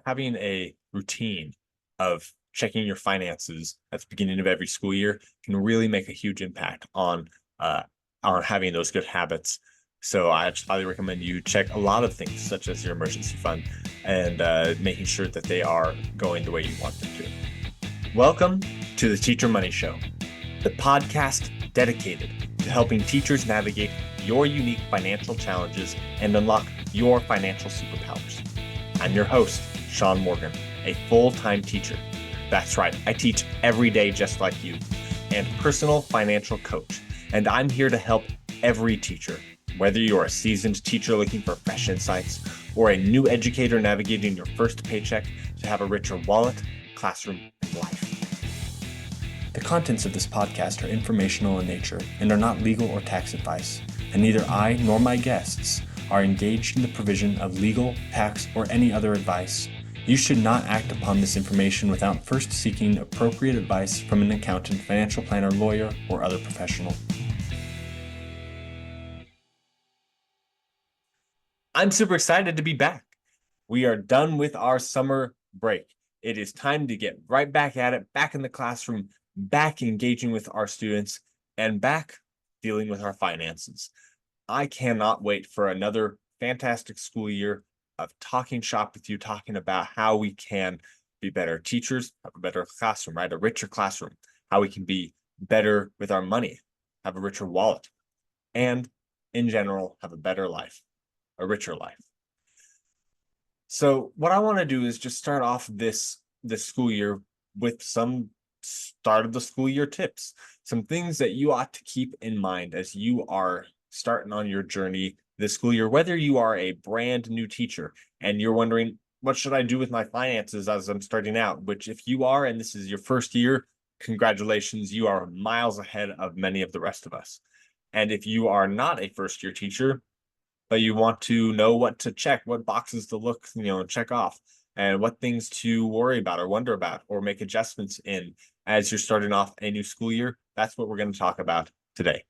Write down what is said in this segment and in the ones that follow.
having a routine of checking your finances at the beginning of every school year can really make a huge impact on having those good habits. So I just highly recommend you check a lot of things, such as your emergency fund, and making sure that they are going the way you want them to. Welcome to the Teacher Money Show, the podcast dedicated to helping teachers navigate your unique financial challenges and unlock your financial superpowers. I'm your host, Sean Morgan, a full-time teacher. That's right, I teach every day just like you, and personal financial coach. And I'm here to help every teacher, whether you're a seasoned teacher looking for fresh insights or a new educator navigating your first paycheck, to have a richer wallet, classroom, and life. The contents of this podcast are informational in nature and are not legal or tax advice, and neither I nor my guests are engaged in the provision of legal, tax, or any other advice. You should not act upon this information without first seeking appropriate advice from an accountant, financial planner, lawyer, or other professional. I'm super excited to be back. We are done with our summer break. It is time to get right back at it, back in the classroom, back engaging with our students, and back dealing with our finances. I cannot wait for another fantastic school year of talking shop with you, talking about how we can be better teachers, have a better classroom, right? A richer classroom, how we can be better with our money, have a richer wallet, and in general, have a better life, a richer life. So what I want to do is just start off this school year with some start of the school year tips, some things that you ought to keep in mind as you are starting on your journey this school year, whether you are a brand new teacher and you're wondering, what should I do with my finances as I'm starting out? Which, if you are, and this is your first year, congratulations, you are miles ahead of many of the rest of us. And if you are not a first year teacher, but you want to know what to check, what boxes to look, check off, and what things to worry about or wonder about or make adjustments in as you're starting off a new school year, that's what we're going to talk about today.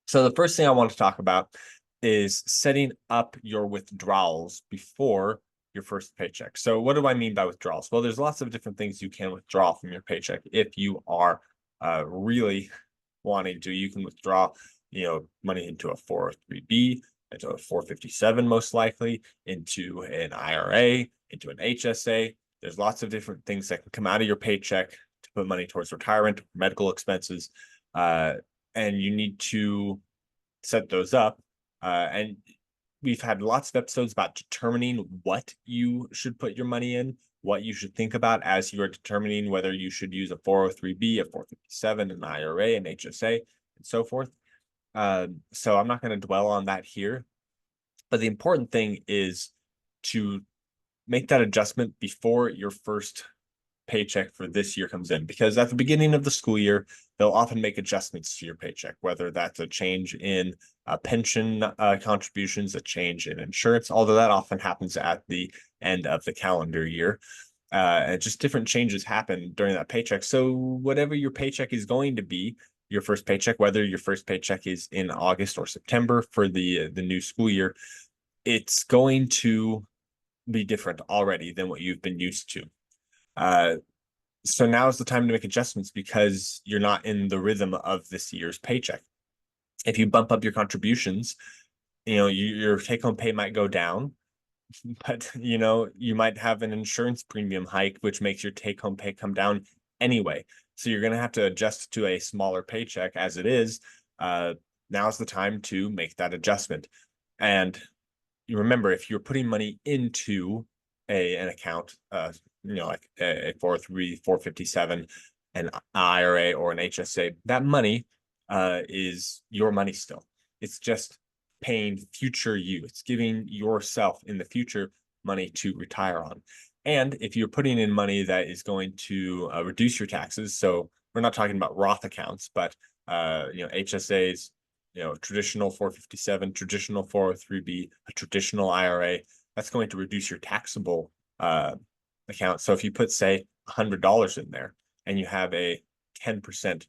So the first thing I want to talk about is setting up your withdrawals before your first paycheck. So what do I mean by withdrawals? Well, there's lots of different things you can withdraw from your paycheck. If you are really wanting to, you can withdraw, money into a 403B, into a 457, most likely, into an IRA, into an HSA. There's lots of different things that can come out of your paycheck to put money towards retirement, medical expenses, and you need to set those up. And we've had lots of episodes about determining what you should put your money in, what you should think about as you are determining whether you should use a 403B, a 457, an IRA, an HSA, and so forth. So I'm not going to dwell on that here. But the important thing is to make that adjustment before your first paycheck for this year comes in, because at the beginning of the school year, they'll often make adjustments to your paycheck, whether that's a change in pension contributions, a change in insurance, although that often happens at the end of the calendar year. And just different changes happen during that paycheck. So whatever your paycheck is going to be, your first paycheck, whether your first paycheck is in August or September for the new school year, it's going to be different already than what you've been used to. So now is the time to make adjustments because you're not in the rhythm of this year's paycheck. If you bump up your contributions, your take-home pay might go down, but you might have an insurance premium hike, which makes your take-home pay come down anyway. So you're going to have to adjust to a smaller paycheck as it is. Now's the time to make that adjustment. And you remember, if you're putting money into an account, like a 403, 457, an IRA or an HSA, that money is your money still. It's just paying future you. It's giving yourself in the future money to retire on. And if you're putting in money that is going to reduce your taxes, so we're not talking about Roth accounts, but HSAs, traditional 457, traditional 403B, a traditional IRA, that's going to reduce your taxable account. So if you put, say, $100 in there and you have a 10%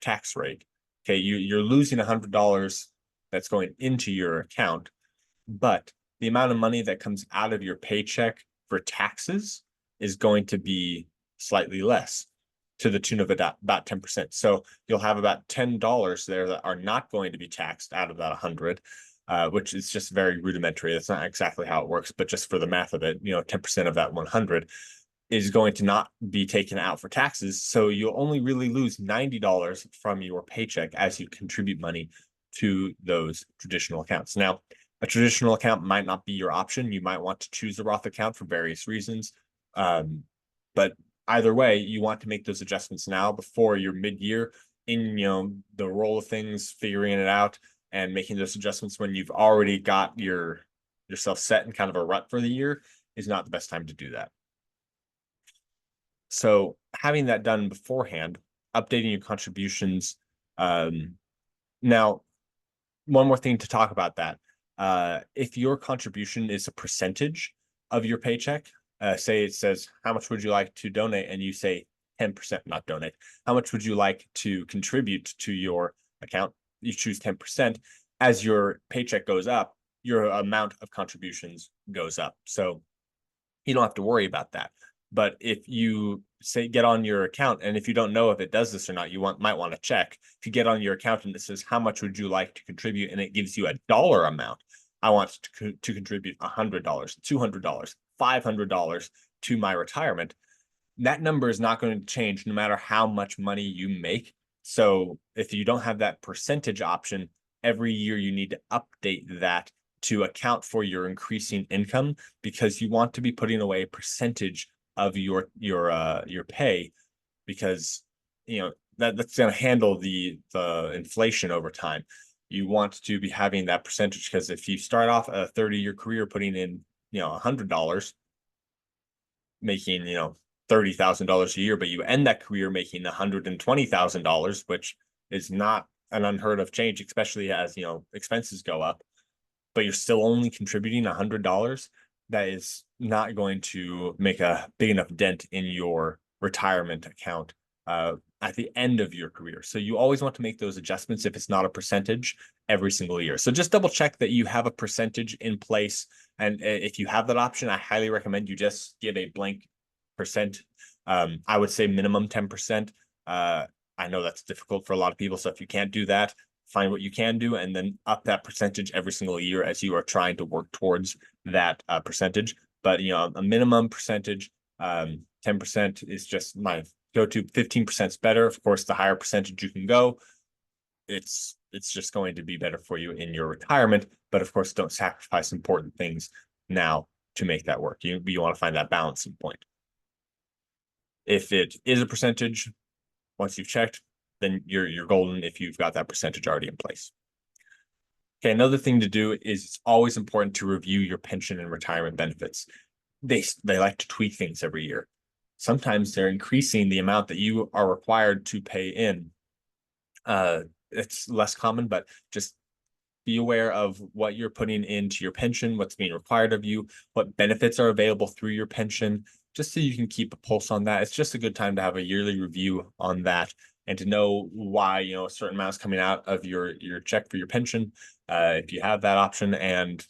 tax rate, okay, you're losing $100 that's going into your account, but the amount of money that comes out of your paycheck for taxes is going to be slightly less, to the tune of about 10%. So you'll have about $10 there that are not going to be taxed out of that 100, which is just very rudimentary. That's not exactly how it works, but just for the math of it, 10% of that 100 is going to not be taken out for taxes. So you'll only really lose $90 from your paycheck as you contribute money to those traditional accounts. Now, a traditional account might not be your option. You might want to choose a Roth account for various reasons. But either way, you want to make those adjustments now before you're mid-year in the roll of things, figuring it out and making those adjustments when you've already got yourself set in kind of a rut for the year is not the best time to do that. So having that done beforehand, updating your contributions. Now, one more thing to talk about that. If your contribution is a percentage of your paycheck, say it says, how much would you like to donate? And you say 10%, not donate. How much would you like to contribute to your account? You choose 10%. As your paycheck goes up, your amount of contributions goes up. So you don't have to worry about that. But if you say get on your account, and if you don't know if it does this or not, you might want to check. If you get on your account and it says, how much would you like to contribute? And it gives you a dollar amount. I want to contribute $100, $200, $500 to my retirement. That number is not going to change no matter how much money you make. So if you don't have that percentage option, every year you need to update that to account for your increasing income, because you want to be putting away a percentage of your pay, because that's going to handle the inflation over time. You want to be having that percentage, because if you start off a 30-year career putting in $100, making $30,000 a year, but you end that career making $120,000, which is not an unheard of change, especially as expenses go up, but you're still only contributing $100. That is not going to make a big enough dent in your retirement account at the end of your career. So you always want to make those adjustments if it's not a percentage every single year. So just double check that you have a percentage in place. And if you have that option, I highly recommend you just give a blank percent. I would say minimum 10%. I know that's difficult for a lot of people. So if you can't do that, find what you can do and then up that percentage every single year as you are trying to work towards that percentage. But a minimum percentage, 10% is just my go-to. 15% is better. Of course, the higher percentage you can go, it's just going to be better for you in your retirement. But of course, don't sacrifice important things now to make that work. You want to find that balancing point. If it is a percentage, once you've checked, then you're golden if you've got that percentage already in place. Okay, another thing to do is it's always important to review your pension and retirement benefits. They like to tweak things every year. Sometimes they're increasing the amount that you are required to pay in. It's less common, but just be aware of what you're putting into your pension, what's being required of you, what benefits are available through your pension, just so you can keep a pulse on that. It's just a good time to have a yearly review on that and to know why a certain amount is coming out of your check for your pension, if you have that option, and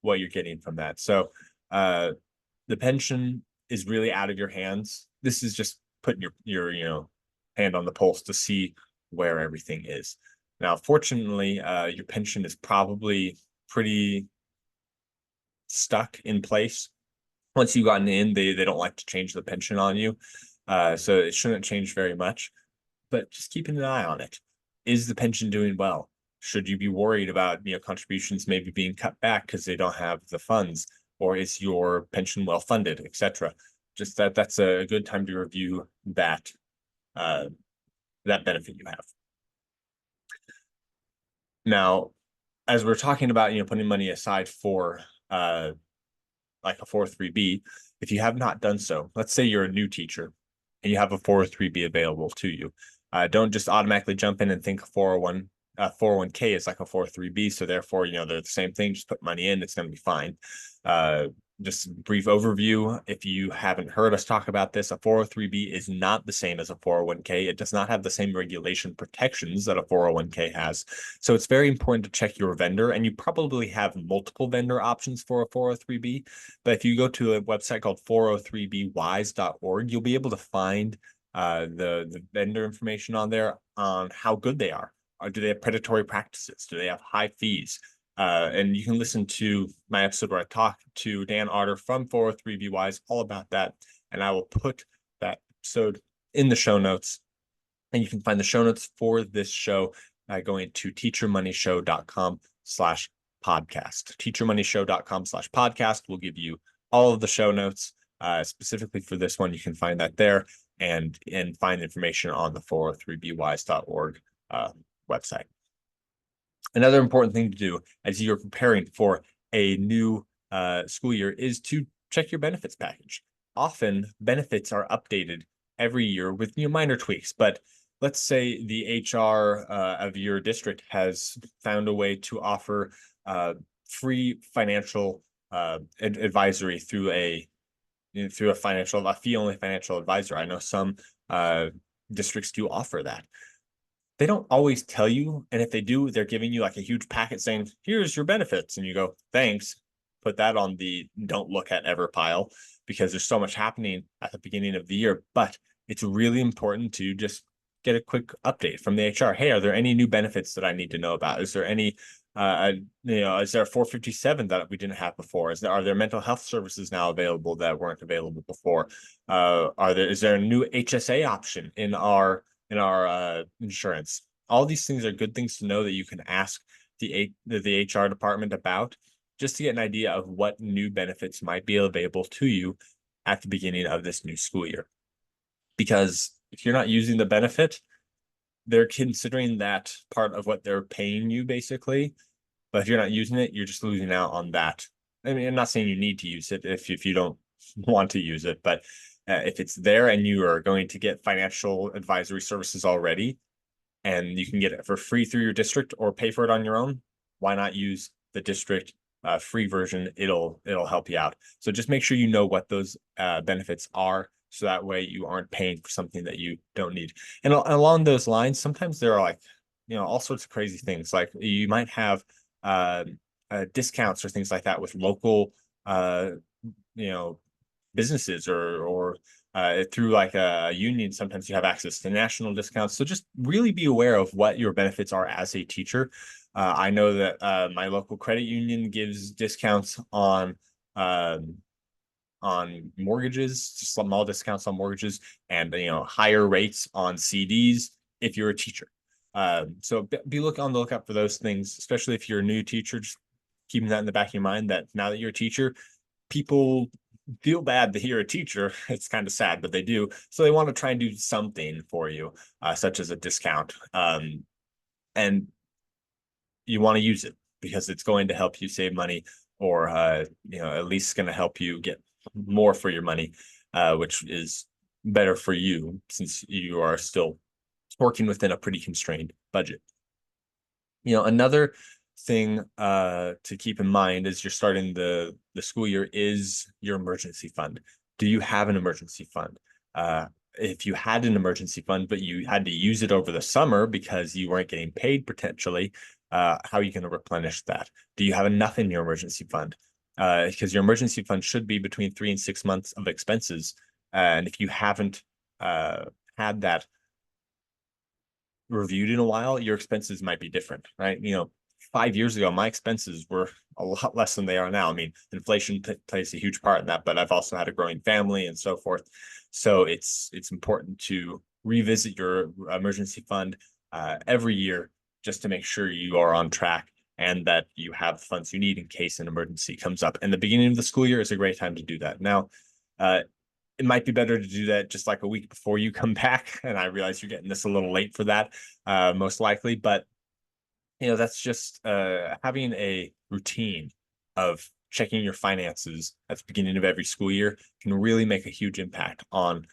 what you're getting from that. So the pension is really out of your hands. This is just putting your hand on the pulse to see where everything is. Now, fortunately, your pension is probably pretty stuck in place. Once you've gotten in, they don't like to change the pension on you. So it shouldn't change very much, but just keeping an eye on it. Is the pension doing well? Should you be worried about contributions maybe being cut back because they don't have the funds, or is your pension well funded, etc.? Just that's a good time to review that benefit you have. Now, as we're talking about putting money aside for like a 403b, if you have not done so, let's say you're a new teacher and you have a 403b available to you, don't just automatically jump in and think 401k is like a 403b, so therefore they're the same thing. Just put money in, it's going to be fine. just a brief overview. If you haven't heard us talk about this, a 403b is not the same as a 401k. It does not have the same regulation protections that a 401k has. So it's very important to check your vendor, and you probably have multiple vendor options for a 403b. But if you go to a website called 403bwise.org, you'll be able to find the vendor information on there on how good they are. Do they have predatory practices? Do they have high fees? And you can listen to my episode where I talk to Dan Otter from 403b Wise all about that. And I will put that episode in the show notes. And you can find the show notes for this show by going to teachermoneyshow.com/podcast. Teachermoneyshow.com/podcast will give you all of the show notes. Specifically for this one, you can find that there and find information on the 403bwise.org website. Another important thing to do as you're preparing for a new school year is to check your benefits package. Often benefits are updated every year with minor tweaks, but let's say the HR of your district has found a way to offer free financial advisory through a fee-only financial advisor. I know some districts do offer that. They don't always tell you, and if they do, they're giving you like a huge packet saying, here's your benefits, and you go, thanks, put that on the don't look at ever pile, because there's so much happening at the beginning of the year. But it's really important to just get a quick update from the HR. Hey, are there any new benefits that I need to know about? Is there any is there a 457 that we didn't have before? Are there mental health services now available that weren't available before? Is there a new HSA option in our insurance? All these things are good things to know that you can ask the HR department about, just to get an idea of what new benefits might be available to you at the beginning of this new school year. Because if you're not using the benefit, they're considering that part of what they're paying you, basically. But if you're not using it, you're just losing out on that. I mean, I'm not saying you need to use it if you don't want to use it, but if it's there and you are going to get financial advisory services already, and you can get it for free through your district or pay for it on your own, why not use the district free version? It'll help you out. So just make sure you know what those benefits are, so that way you aren't paying for something that you don't need. And along those lines, sometimes there are all sorts of crazy things. Like you might have discounts or things like that with local businesses or through like a union. Sometimes you have access to national discounts. So just really be aware of what your benefits are as a teacher. I know that my local credit union gives discounts on mortgages, just small discounts on mortgages, and higher rates on CDs if you're a teacher. So be on the lookout for those things, especially if you're a new teacher. Just keeping that in the back of your mind, that now that you're a teacher, people feel bad that you're a teacher. It's kind of sad, but they do. So they want to try and do something for you, such as a discount. And you want to use it because it's going to help you save money, or at least going to help you get more for your money, which is better for you since you are still working within a pretty constrained budget. Another thing to keep in mind as you're starting the school year is your emergency fund. Do you have an emergency fund? If you had an emergency fund, but you had to use it over the summer because you weren't getting paid potentially, how are you going to replenish that? Do you have enough in your emergency fund? Because your emergency fund should be between 3 and 6 months of expenses. And if you haven't had that reviewed in a while, your expenses might be different, right? 5 years ago, my expenses were a lot less than they are now. I mean, inflation plays a huge part in that, but I've also had a growing family and so forth. So it's important to revisit your emergency fund every year, just to make sure you are on track and that you have the funds you need in case an emergency comes up. And the beginning of the school year is a great time to do that. Now, it might be better to do that just like a week before you come back. And I realize you're getting this a little late for that, most likely, but that's just having a routine of checking your finances at the beginning of every school year can really make a huge impact on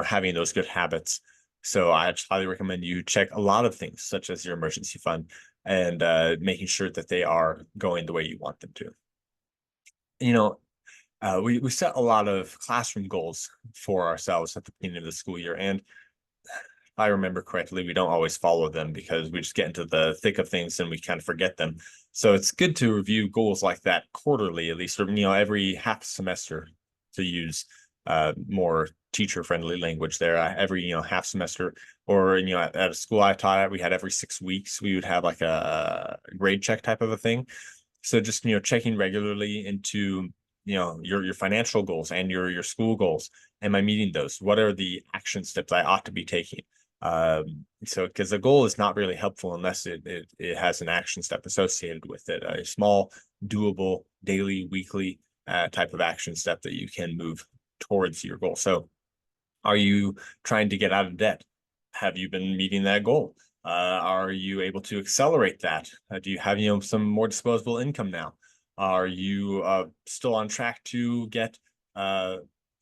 having those good habits. So I just highly recommend you check a lot of things, such as your emergency fund, and making sure that they are going the way you want them to. We set a lot of classroom goals for ourselves at the beginning of the school year, and if I remember correctly, we don't always follow them because we just get into the thick of things and we kind of forget them. So it's good to review goals like that quarterly, at least, or every half semester, to use more teacher-friendly language there. Every half semester, or at a school I taught at, we had every 6 weeks we would have like a grade check type of a thing. So just checking regularly into your financial goals and your school goals. Am I meeting those? What are the action steps I ought to be taking? So because the goal is not really helpful unless it has an action step associated with it, a small, doable, daily, weekly type of action step that you can move towards your goal. So are you trying to get out of debt? Have you been meeting that goal? Are you able to accelerate that? Do you have some more disposable income now? Are you still on track to get uh,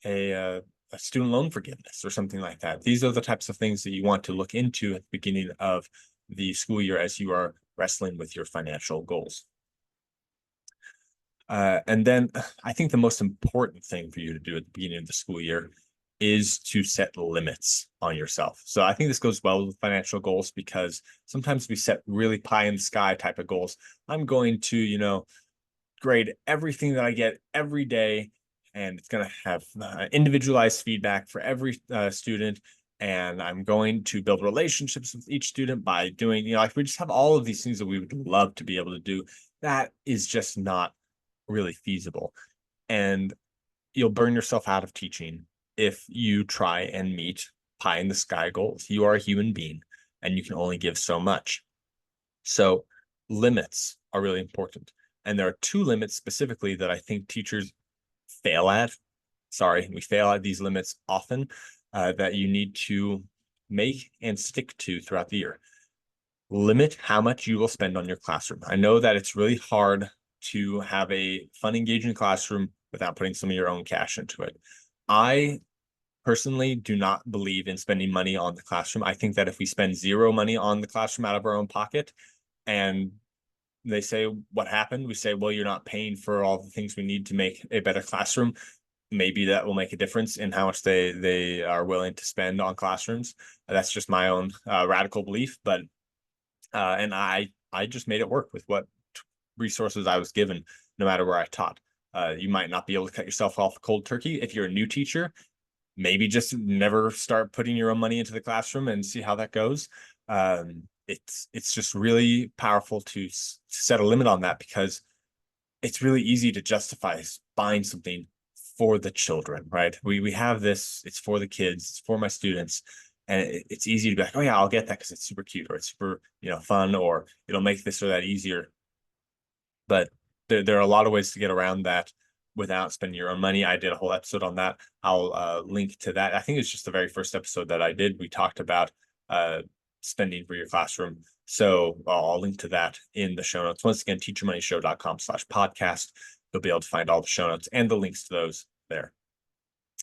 a student loan forgiveness or something like that? These are the types of things that you want to look into at the beginning of the school year as you are wrestling with your financial goals. And then I think the most important thing for you to do at the beginning of the school year is to set limits on yourself. So I think this goes well with financial goals because sometimes we set really pie in the sky type of goals. I'm going to, grade everything that I get every day, and it's going to have individualized feedback for every student. And I'm going to build relationships with each student by doing, like we just have all of these things that we would love to be able to do. That is just not really feasible. And you'll burn yourself out of teaching if you try and meet pie in the sky goals. You are a human being and you can only give so much. So limits are really important. And there are two limits specifically that I think teachers fail at. Sorry, we fail at these limits often that you need to make and stick to throughout the year. Limit how much you will spend on your classroom. I know that it's really hard to have a fun, engaging classroom without putting some of your own cash into it. I personally do not believe in spending money on the classroom. I think that if we spend zero money on the classroom out of our own pocket, and they say, what happened? We say, well, you're not paying for all the things we need to make a better classroom. Maybe that will make a difference in how much they are willing to spend on classrooms. That's just my own radical belief, but and I just made it work with what resources I was given, no matter where I taught. You might not be able to cut yourself off cold turkey if you're a new teacher. Maybe just never start putting your own money into the classroom and see how that goes. It's just really powerful to set a limit on that because it's really easy to justify buying something for the children, right? We have this, it's for the kids, it's for my students. And it's easy to be like, oh yeah, I'll get that because it's super cute or it's super, fun, or it'll make this or that easier. But there are a lot of ways to get around that without spending your own money. I did a whole episode on that. I'll link to that. I think it's just the very first episode that I did. We talked about spending for your classroom. So I'll link to that in the show notes. Once again, teachermoneyshow.com/podcast. You'll be able to find all the show notes and the links to those there.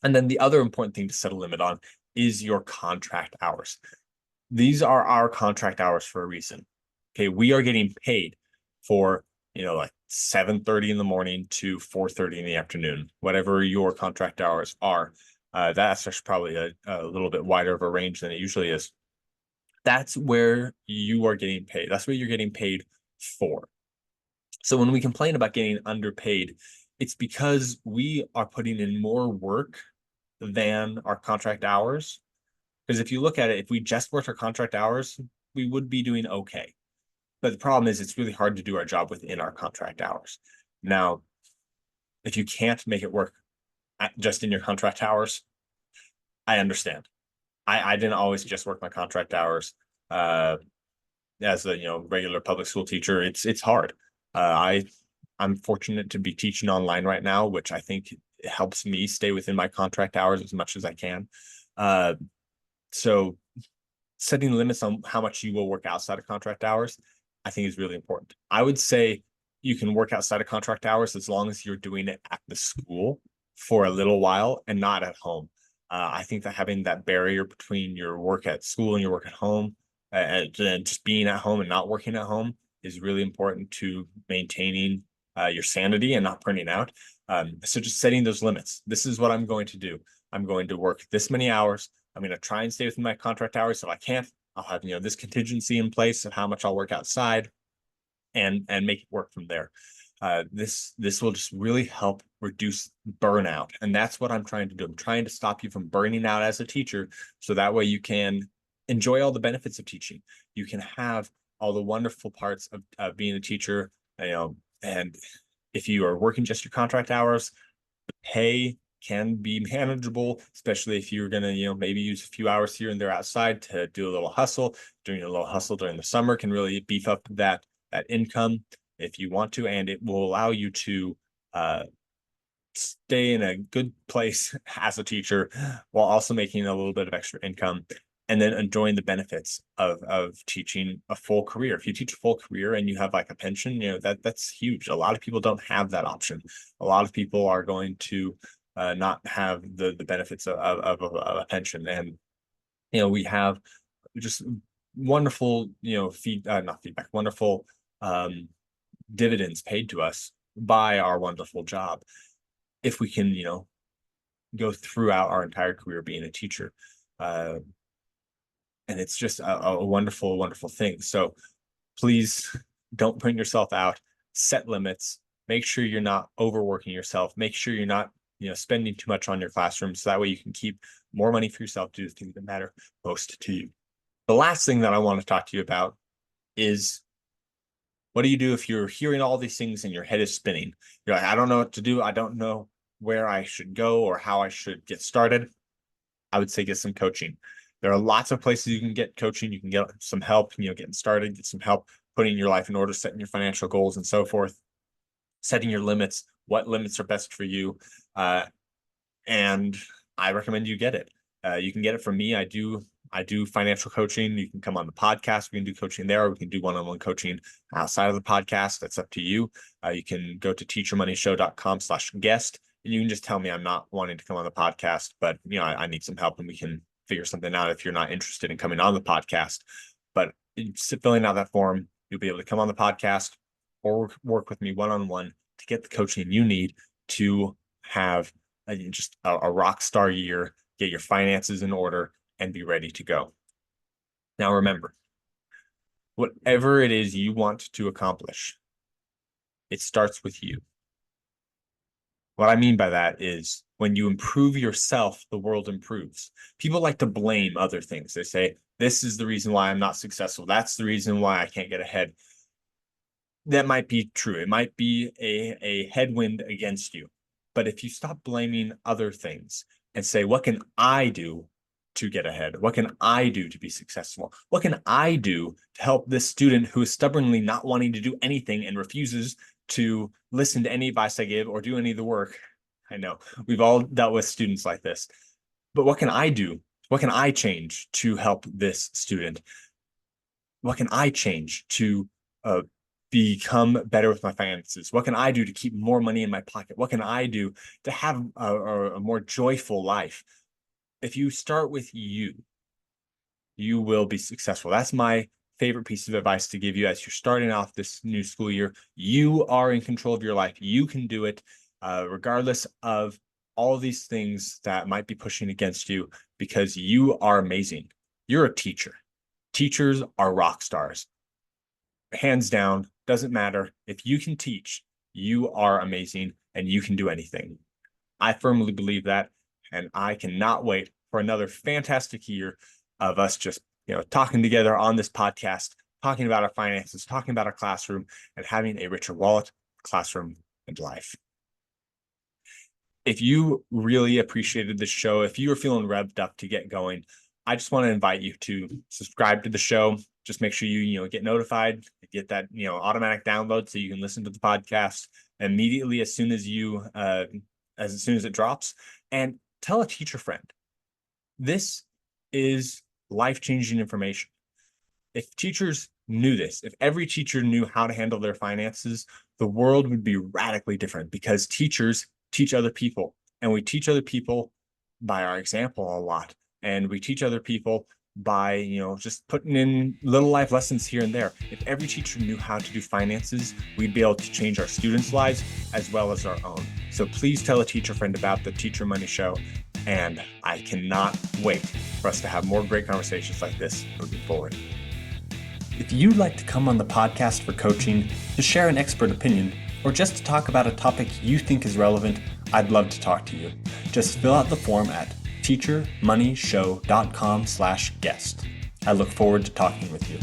And then the other important thing to set a limit on is your contract hours. These are our contract hours for a reason. Okay, we are getting paid for like 7:30 in the morning to 4:30 in the afternoon, whatever your contract hours are. That's just probably a little bit wider of a range than it usually is. That's where you are getting paid. That's what you're getting paid for. So when we complain about getting underpaid, it's because we are putting in more work than our contract hours. Because if you look at it, if we just worked our contract hours, we would be doing okay. But the problem is it's really hard to do our job within our contract hours. Now, if you can't make it work just in your contract hours, I understand. I didn't always just work my contract hours as a regular public school teacher. It's hard. I'm fortunate to be teaching online right now, which I think helps me stay within my contract hours as much as I can. So setting limits on how much you will work outside of contract hours, I think is really important. I would say you can work outside of contract hours as long as you're doing it at the school for a little while and not at home. I think that having that barrier between your work at school and your work at home, and just being at home and not working at home, is really important to maintaining your sanity and not burning out. So just setting those limits. This is what I'm going to do. I'm going to work this many hours. I'm going to try and stay within my contract hours. So I can't, I'll have, this contingency in place of how much I'll work outside and make it work from there. This will just really help reduce burnout. And that's what I'm trying to do. I'm trying to stop you from burning out as a teacher. So that way you can enjoy all the benefits of teaching. You can have all the wonderful parts of being a teacher, and if you are working just your contract hours, the pay can be manageable, especially if you're going to, maybe use a few hours here and there outside to do a little hustle. Doing a little hustle during the summer can really beef up that income if you want to, and it will allow you to stay in a good place as a teacher while also making a little bit of extra income, and then enjoying the benefits of teaching a full career. If you teach a full career and you have like a pension, that's huge. A lot of people don't have that option. A lot of people are going to not have the benefits of a pension. And we have just wonderful not feedback, wonderful dividends paid to us by our wonderful job if we can go throughout our entire career being a teacher. And it's just a wonderful, wonderful thing. So please don't put yourself out. Set limits. Make sure you're not overworking yourself. Make sure you're not spending too much on your classroom, so that way you can keep more money for yourself to do the things that matter most to you. The last thing that I want to talk to you about is, what do you do if you're hearing all these things and your head is spinning? You're like, I don't know what to do. I don't know where I should go or how I should get started. I would say get some coaching. There are lots of places you can get coaching. You can get some help, getting started, get some help putting your life in order, setting your financial goals and so forth, setting your limits, what limits are best for you. And I recommend you get it. You can get it from me. I do financial coaching. You can come on the podcast. We can do coaching there, or we can do one-on-one coaching outside of the podcast. That's up to you. You can go to teachermoneyshow.com/guest, and you can just tell me I'm not wanting to come on the podcast, but I need some help, and we can figure something out if you're not interested in coming on the podcast. But filling out that form, you'll be able to come on the podcast or work with me one-on-one to get the coaching you need to have just a rock star year, get your finances in order, and be ready to go. Now, remember, whatever it is you want to accomplish, it starts with you. What I mean by that is, when you improve yourself, the world improves. People like to blame other things. They say, this is the reason why I'm not successful. That's the reason why I can't get ahead. That might be true. It might be a headwind against you. But if you stop blaming other things and say, what can I do to get ahead? What can I do to be successful? What can I do to help this student who is stubbornly not wanting to do anything and refuses to listen to any advice I give or do any of the work? I know we've all dealt with students like this, but what can I do? What can I change to help this student? What can I change to become better with my finances? What can I do to keep more money in my pocket? What can I do to have a more joyful life? If you start with you will be successful. That's my favorite piece of advice to give you as you're starting off this new school year. You are in control of your life. You can do it, regardless of all of these things that might be pushing against you, because you are amazing. You're a teacher. Teachers are rock stars. Hands down, doesn't matter. If you can teach, you are amazing and you can do anything. I firmly believe that, and I cannot wait for another fantastic year of us just talking together on this podcast, talking about our finances, talking about our classroom, and having a richer wallet, classroom, and life. If you really appreciated this show, if you are feeling revved up to get going, I just want to invite you to subscribe to the show. Just make sure you get notified, get that automatic download so you can listen to the podcast immediately as soon as it drops, and tell a teacher friend. This is life-changing information. If teachers knew this, if every teacher knew how to handle their finances, the world would be radically different, because teachers teach other people, and we teach other people by our example a lot. And we teach other people by, just putting in little life lessons here and there. If every teacher knew how to do finances, we'd be able to change our students' lives as well as our own. So please tell a teacher friend about the Teacher Money Show. And I cannot wait for us to have more great conversations like this moving forward. If you'd like to come on the podcast for coaching, to share an expert opinion, or just to talk about a topic you think is relevant, I'd love to talk to you. Just fill out the form at teachermoneyshow.com/guest. I look forward to talking with you.